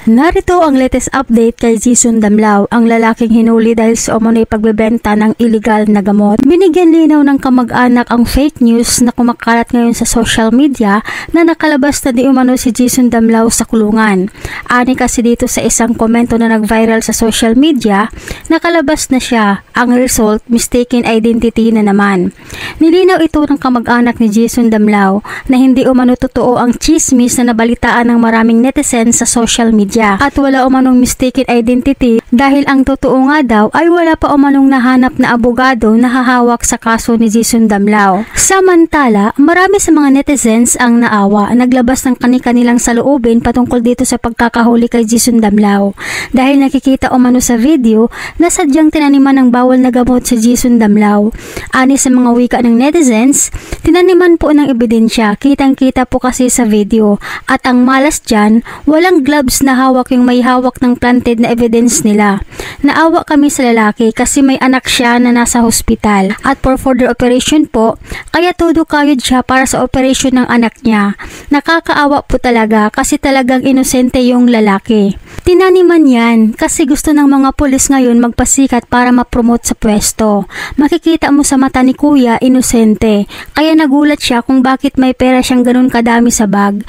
Narito ang latest update kay Jason Damlao, ang lalaking hinuli dahil sa umano'y pagbebenta ng illegal na gamot. Binigyan linaw ng kamag-anak ang fake news na kumakalat ngayon sa social media na nakalabas na di umano si Jason Damlao sa kulungan. Ani kasi dito sa isang komento na nag-viral sa social media, nakalabas na siya. Ang result, mistaken identity na naman. Nilinaw ito ng kamag-anak ni Jason Damlao na hindi umano totoo ang chismis na nabalitaan ng maraming netizens sa social media. At wala umanong mistaken identity dahil ang totoo nga daw ay wala pa umanong nahanap na abogado na hahawak sa kaso ni Jason Damlao. Samantala, marami sa mga netizens ang naawa, naglabas ng kani-kanilang saloobin patungkol dito sa pagkakahuli kay Jason Damlao dahil nakikita umano sa video na sadyang tinaniman ng bawal na gamot si Jason Damlao. Ani sa mga wika ng netizens, tinaniman po ng ebidensya, kitang-kita po kasi sa video, at ang malas dyan, walang gloves na hawak yung may hawak ng planted na evidence nila. Naawa kami sa lalaki kasi may anak siya na nasa hospital at for further operation po, kaya todo kayod siya para sa operation ng anak niya. Nakakaawa po talaga kasi talagang inosente yung lalaki. Tinaniman yan kasi gusto ng mga pulis ngayon magpasikat para mapromote sa pwesto. Makikita mo sa mata ni kuya, inosente. Kaya nagulat siya kung bakit may pera siyang ganun kadami sa bag.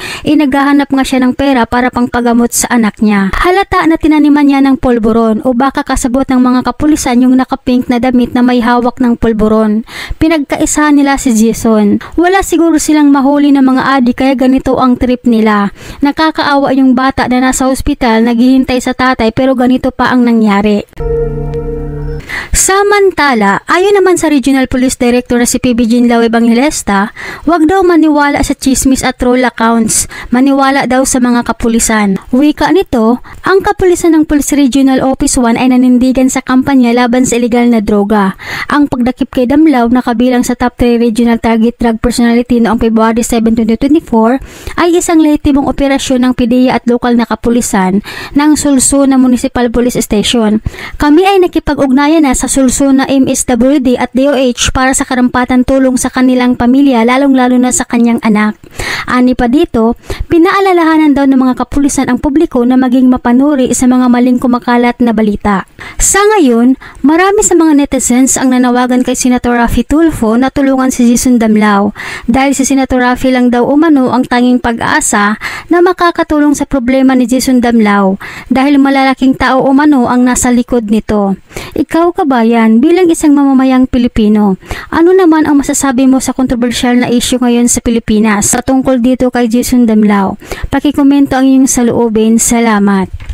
Naghahanap nga siya ng pera para pangpagamot sa anak niya. Halata na tinaniman niya ng polboron o baka kasabot ng mga kapulisan yung nakapink na damit na may hawak ng polboron. Pinagkaisahan nila si Jason. Wala siguro silang mahuli ng mga adik kaya ganito ang trip nila. Nakakaawa yung bata na nasa hospital naghihintay sa tatay pero ganito pa ang nangyari. Samantala, ayon naman sa Regional Police Director na si PB Jinlao Evangelista, wag daw maniwala sa chismis at troll accounts, maniwala daw sa mga kapulisan. Wika nito, ang kapulisan ng Police Regional Office 1 ay nanindigan sa kampanya laban sa illegal na droga. Ang pagdakip kay Damlao na kabilang sa top 3 Regional Target Drug Personality noong February 7, 2024 ay isang lehitibong operasyon ng PDEA at lokal na kapulisan ng Sulsuna Municipal Police Station. Kami ay nakipag-ugnayan na sa Sulsuna MSWD at DOH para sa karampatan tulong sa kanilang pamilya lalong-lalo na sa kanyang anak. Ani pa dito, pinaalalahanan daw ng mga kapulisan ang publiko na maging mapanuri sa mga maling kumakalat na balita. Sa ngayon, marami sa mga netizens ang nanawagan kay Senator Raffy Tulfo na tulungan si Jason Damlao dahil si Senator Raffy lang daw umano ang tanging pag-asa na makakatulong sa problema ni Jason Damlao dahil malalaking tao umano ang nasa likod nito. Ikaw kabayan, bilang isang mamamayang Pilipino, ano naman ang masasabi mo sa kontrobersyal na issue ngayon sa Pilipinas patungkol dito kay Jason Damlao? Pakikomento ang iyong saloobin. Salamat.